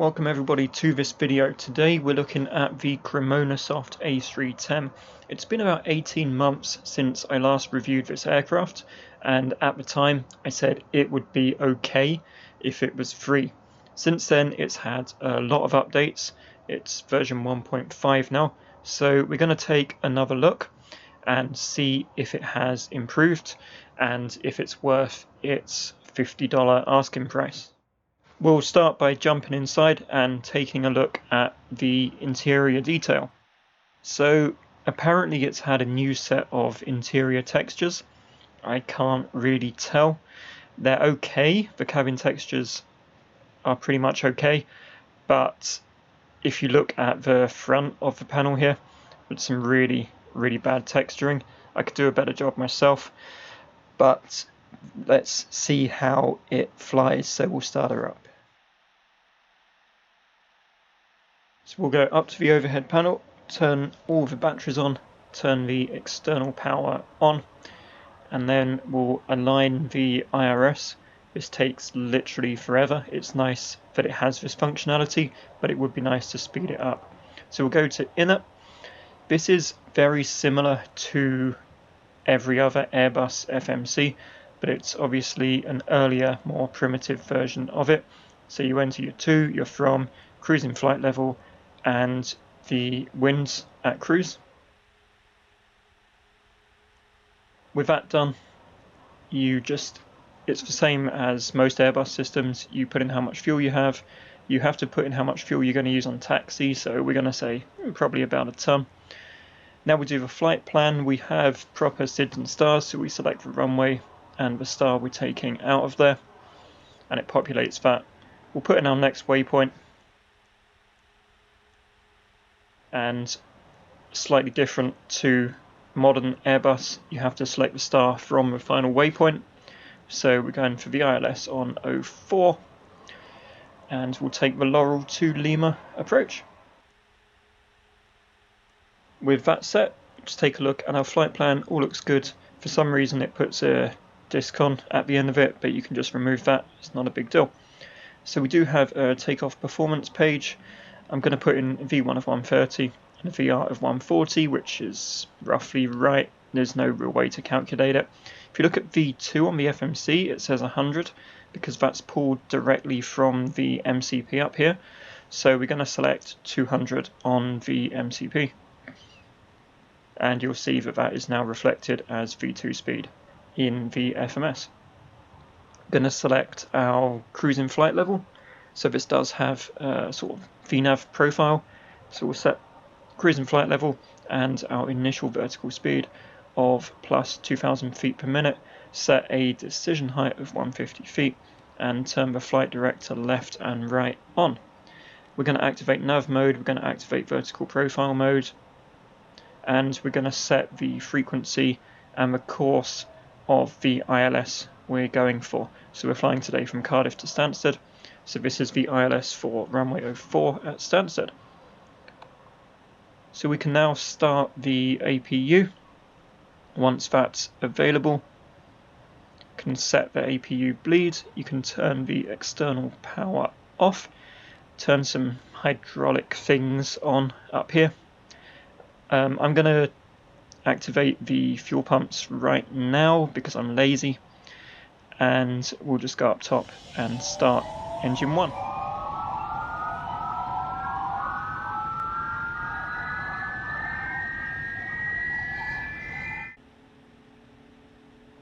Welcome everybody to this video. Today we're looking at the Cremonasoft A310. It's been about 18 months since I last reviewed this aircraft, and at the time I said it would be okay if it was free. Since then it's had a lot of updates. It's version 1.5 now, so we're going to take another look and see if it has improved and if it's worth its $50 asking price. We'll start by jumping inside and taking a look at the interior detail. So apparently it's had a new set of interior textures. I can't really tell. They're okay, the cabin textures are pretty much okay, but if you look at the front of the panel here, with some really bad texturing. I could do a better job myself, but let's see how it flies. So we'll start her up. So we'll go up to the overhead panel, turn all the batteries on, turn the external power on, and then we'll align the IRS. This takes literally forever. It's nice that it has this functionality, but it would be nice to speed it up. So we'll go to inner. This is very similar to every other Airbus FMC, but it's obviously an earlier, more primitive version of it. So you enter your to, your from, cruising flight level, and the winds at cruise. With that done, it's the same as most Airbus systems. You put in how much fuel you have. You have to put in how much fuel you're going to use on taxi, so we're going to say probably about a ton. Now we do the flight plan. We have proper SIDs and stars, so we select the runway and the star we're taking out of there, and it populates that. We'll put in our next waypoint, and slightly different to modern Airbus, you have to select the star from the final waypoint. So we're going for the ILS on 04, and we'll take the Laurel to Lima approach. With that set, just take a look at our flight plan. All looks good. For some reason it puts a discon at the end of it, but you can just remove that. It's not a big deal. So we do have a takeoff performance page. I'm going to put in V1 of 130 and a VR of 140, which is roughly right. There's no real way to calculate it. If you look at V2 on the FMC, it says 100 because that's pulled directly from the MCP up here. So we're going to select 200 on the MCP. And you'll see that that is now reflected as V2 speed in the FMS. Going to select our cruising flight level. So this does have a sort of VNAV profile. So we'll set cruising flight level and our initial vertical speed of plus 2,000 feet per minute. Set a decision height of 150 feet and turn the flight director left and right on. We're going to activate nav mode. We're going to activate vertical profile mode. And we're going to set the frequency and the course of the ILS we're going for. So we're flying today from Cardiff to Stansted. So this is the ILS for runway 04 at Stansted. So we can now start the APU. Once that's available, you can set the APU bleed. You can turn the external power off. Turn some hydraulic things on up here. I'm going to activate the fuel pumps right now because I'm lazy, and we'll just go up top and start engine 1.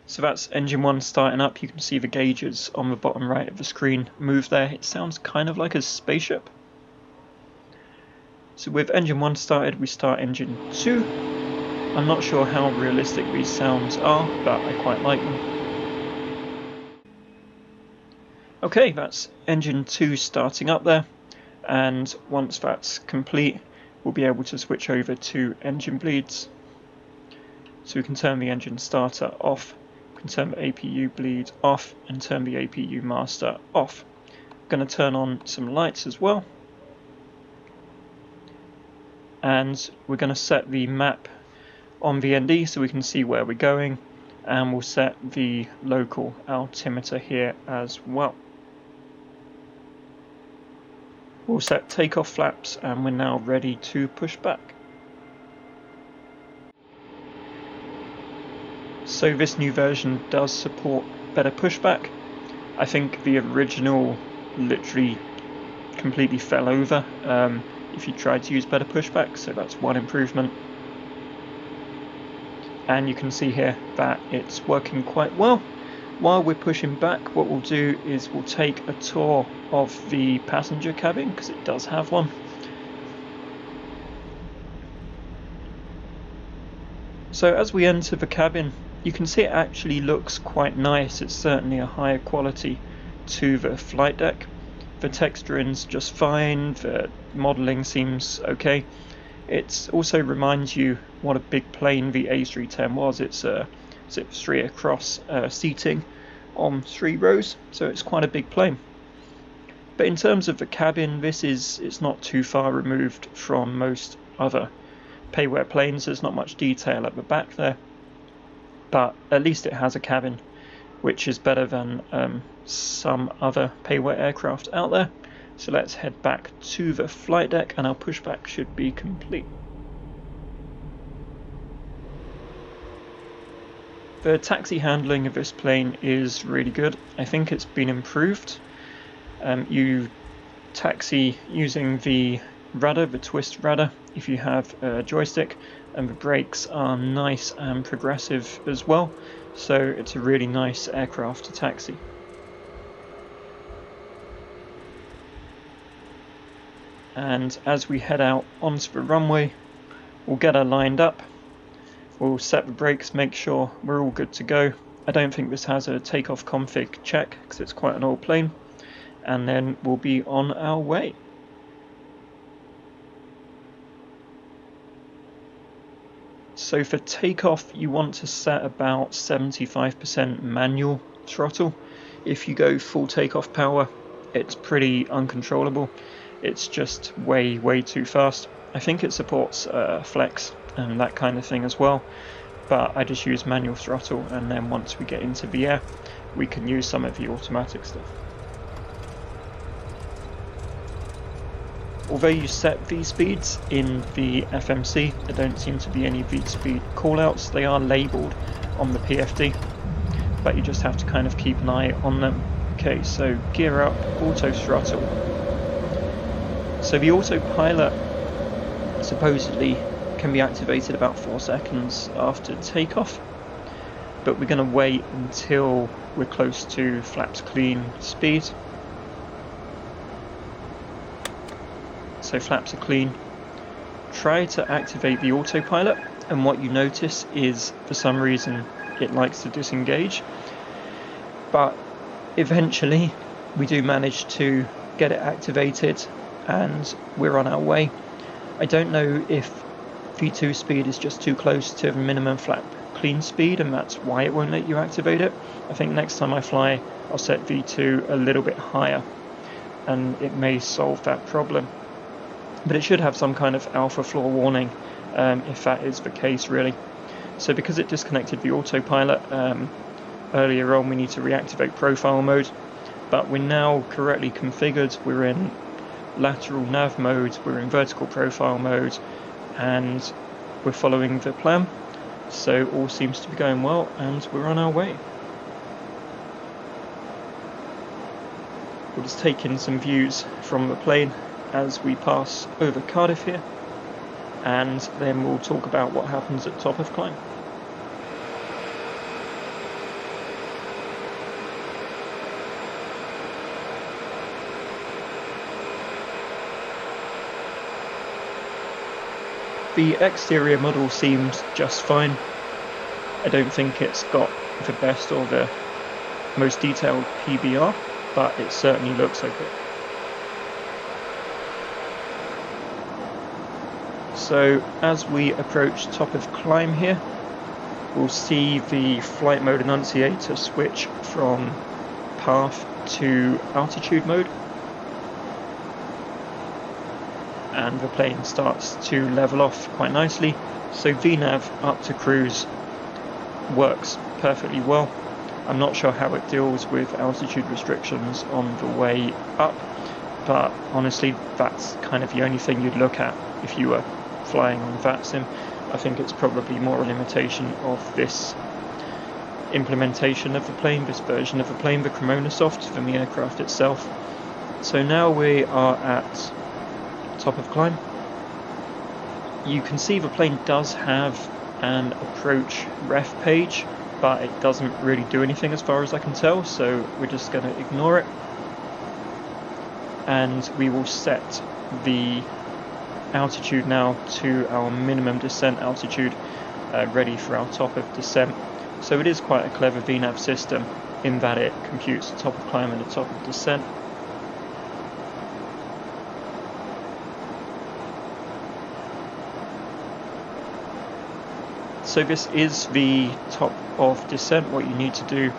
So that's engine 1 starting up. You can see the gauges on the bottom right of the screen move there. It sounds kind of like a spaceship. So with engine 1 started, we start engine 2. I'm not sure how realistic these sounds are, but I quite like them. Okay, that's engine 2 starting up there, and once that's complete, we'll be able to switch over to engine bleeds. So we can turn the engine starter off, we can turn the APU bleed off, and turn the APU master off. I'm going to turn on some lights as well. And we're going to set the map on VND so we can see where we're going, and we'll set the local altimeter here as well. We'll set takeoff flaps and we're now ready to push back. So this new version does support better pushback. I think the original literally completely fell over if you tried to use better pushback, so that's one improvement. And you can see here that it's working quite well. While we're pushing back, what we'll do is we'll take a tour of the passenger cabin, because it does have one. So as we enter the cabin, you can see it actually looks quite nice. It's certainly a higher quality to the flight deck. The texturing's just fine, the modelling seems okay. It also reminds you what a big plane the A310 was. It's 3 across seating on 3 rows, so it's quite a big plane. But in terms of the cabin, it's not too far removed from most other payware planes. There's not much detail at the back there, but at least it has a cabin, which is better than some other payware aircraft out there. So let's head back to the flight deck and our pushback should be complete. The taxi handling of this plane is really good. I think it's been improved. You taxi using the rudder, the twist rudder, if you have a joystick, and the brakes are nice and progressive as well, so it's a really nice aircraft to taxi. And as we head out onto the runway, we'll get her lined up, we'll set the brakes, make sure we're all good to go. I don't think this has a takeoff config check because it's quite an old plane, and then we'll be on our way. So for takeoff, you want to set about 75% manual throttle. If you go full takeoff power, it's pretty uncontrollable. It's just way too fast. I think it supports flex and that kind of thing as well, but I just use manual throttle, and then once we get into the air, we can use some of the automatic stuff. Although you set V-speeds in the FMC, there don't seem to be any V-speed callouts. They are labelled on the PFD, but you just have to kind of keep an eye on them. Okay, so gear up, auto throttle. So the autopilot supposedly can be activated about 4 seconds after takeoff, but we're going to wait until we're close to flaps clean speed. So flaps are clean. Try to activate the autopilot, and what you notice is for some reason it likes to disengage, but eventually we do manage to get it activated and we're on our way. I don't know if V2 speed is just too close to the minimum flap clean speed and that's why it won't let you activate it. I think next time I fly I'll set V2 a little bit higher and it may solve that problem. But it should have some kind of alpha floor warning if that is the case, really. So because it disconnected the autopilot earlier on, we need to reactivate profile mode, but we're now correctly configured. We're in lateral nav mode, we're in vertical profile mode, and we're following the plan, so all seems to be going well and we're on our way. We'll just take in some views from the plane as we pass over Cardiff here, and then we'll talk about what happens at top of climb. The exterior model seems just fine. I don't think it's got the best or the most detailed PBR, but it certainly looks okay. So as we approach top of climb here, we'll see the flight mode annunciator switch from path to altitude mode, and the plane starts to level off quite nicely. So VNAV up to cruise works perfectly well. I'm not sure how it deals with altitude restrictions on the way up, but honestly that's kind of the only thing you'd look at if you were flying on VATSIM. I think it's probably more a limitation of this implementation of the plane, this version of the plane, the Cremonasoft, than the aircraft itself. So now we are at top of climb. You can see the plane does have an approach ref page, but it doesn't really do anything as far as I can tell, so we're just going to ignore it. And we will set the altitude now to our minimum descent altitude, ready for our top of descent. So it is quite a clever VNAV system in that it computes the top of climb and the top of descent. So this is the top of descent. What you need to do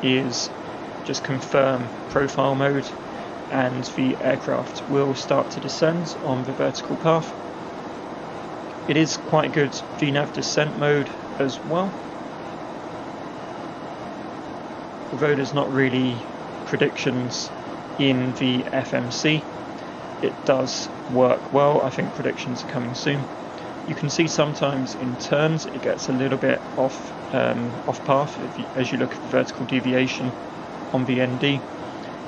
is just confirm profile mode and the aircraft will start to descend on the vertical path. It is quite a good VNAV descent mode as well. Although there's not really predictions in the FMC, it does work well. I think predictions are coming soon. You can see sometimes in turns it gets a little bit off path as you look at the vertical deviation on the ND,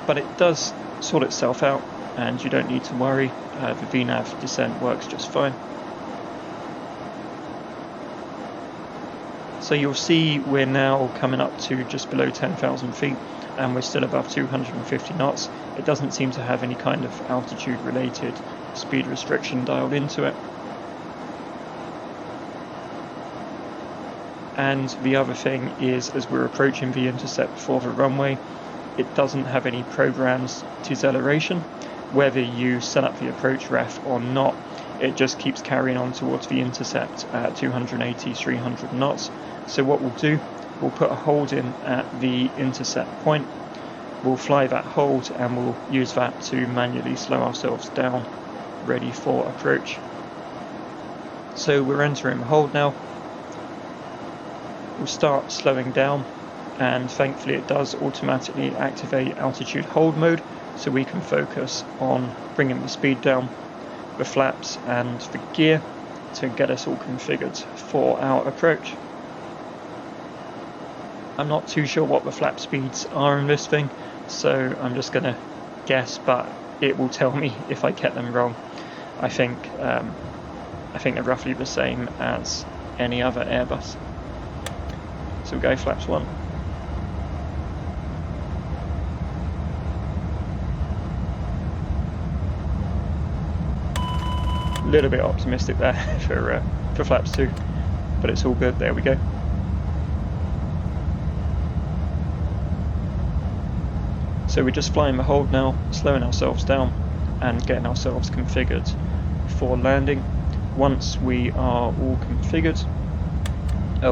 but it does sort itself out and you don't need to worry. The VNAV descent works just fine. So you'll see we're now coming up to just below 10,000 feet and we're still above 250 knots. It doesn't seem to have any kind of altitude related speed restriction dialed into it. And the other thing is, as we're approaching the intercept for the runway, it doesn't have any programmed deceleration. Whether you set up the approach ref or not, it just keeps carrying on towards the intercept at 280, 300 knots. So what we'll do, we'll put a hold in at the intercept point, we'll fly that hold and we'll use that to manually slow ourselves down, ready for approach. So we're entering the hold now. We'll start slowing down and thankfully it does automatically activate altitude hold mode, so we can focus on bringing the speed down, the flaps and the gear to get us all configured for our approach. I'm not too sure what the flap speeds are in this thing, so I'm just going to guess, but it will tell me if I get them wrong. I think they're roughly the same as any other Airbus. So we go flaps 1. A little bit optimistic there for flaps 2, but it's all good. There we go. So we're just flying the hold now, slowing ourselves down and getting ourselves configured for landing. Once we are all configured,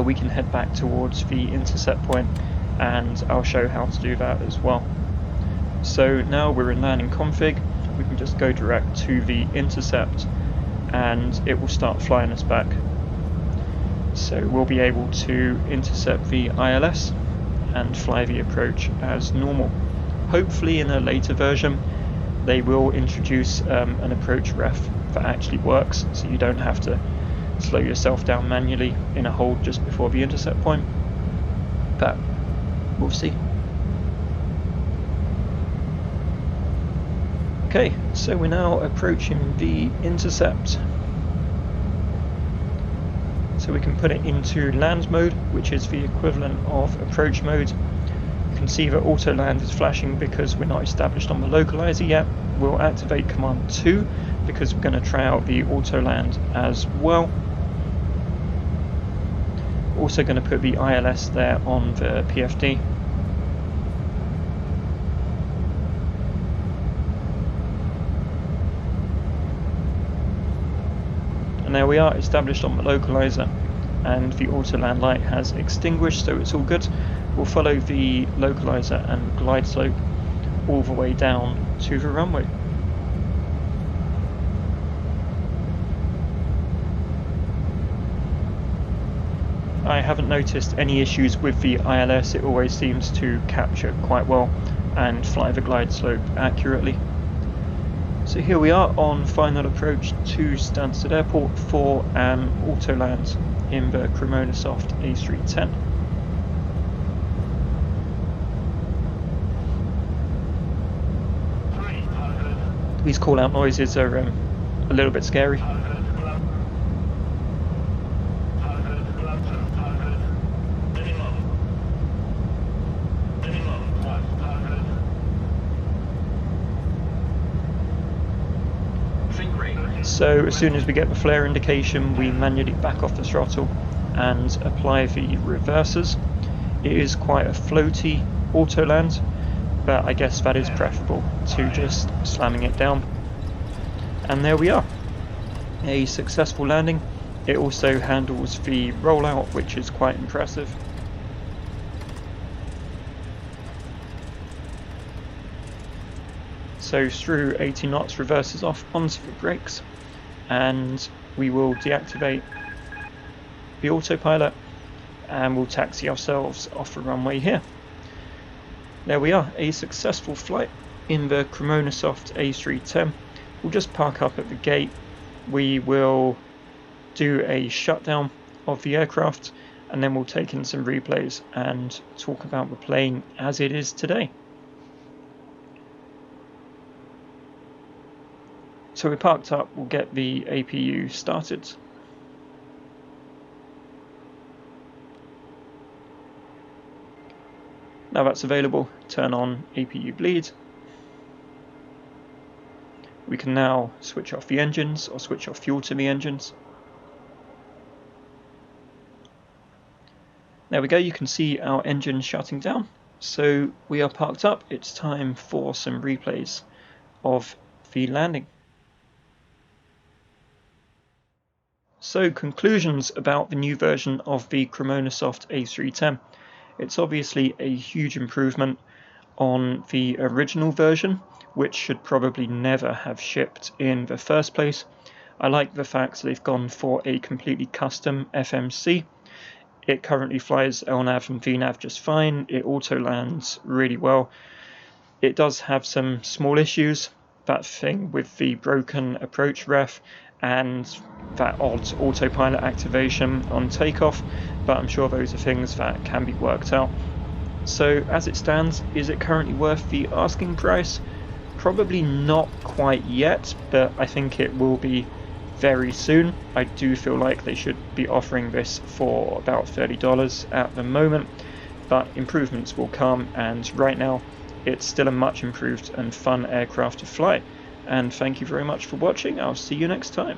we can head back towards the intercept point and I'll show how to do that as well. So now we're in landing config, we can just go direct to the intercept and it will start flying us back. So we'll be able to intercept the ILS and fly the approach as normal. Hopefully in a later version they will introduce an approach ref that actually works, so you don't have to slow yourself down manually in a hold just before the intercept point, but we'll see. Okay, so we're now approaching the intercept. So we can put it into land mode, which is the equivalent of approach mode. You can see that auto land is flashing because we're not established on the localizer yet. We'll activate command 2 because we're going to try out the auto land as well. Also going to put the ILS there on the PFD. And there we are, established on the localizer, and the auto land light has extinguished, so it's all good. We'll follow the localizer and glide slope all the way down to the runway. I haven't noticed any issues with the ILS, it always seems to capture quite well and fly the glide slope accurately. So here we are on final approach to Stansted Airport for an auto land in the Cremonasoft A310. These call out noises are a little bit scary. So as soon as we get the flare indication, we manually back off the throttle and apply the reversers. It is quite a floaty auto land, but I guess that is preferable to just slamming it down. And there we are, a successful landing. It also handles the rollout, which is quite impressive. So through 80 knots, reverses off onto the brakes, and we will deactivate the autopilot and we'll taxi ourselves off the runway here. There we are, a successful flight in the Cremonasoft A310. We'll just park up at the gate. We will do a shutdown of the aircraft and then we'll take in some replays and talk about the plane as it is today. So we're parked up, we'll get the APU started. Now that's available, turn on APU bleed. We can now switch off the engines or switch off fuel to the engines. There we go, you can see our engine shutting down. So we are parked up, it's time for some replays of the landing. So conclusions about the new version of the Cremonasoft A310. It's obviously a huge improvement on the original version, which should probably never have shipped in the first place. I like the fact they've gone for a completely custom FMC. It currently flies LNAV and VNAV just fine. It auto lands really well. It does have some small issues, that thing with the broken approach ref and that odd autopilot activation on takeoff, but I'm sure those are things that can be worked out. So as it stands, is it currently worth the asking price? Probably not quite yet, but I think it will be very soon. I do feel like they should be offering this for about $30 at the moment, but improvements will come, and right now it's still a much improved and fun aircraft to fly. And thank you very much for watching. I'll see you next time.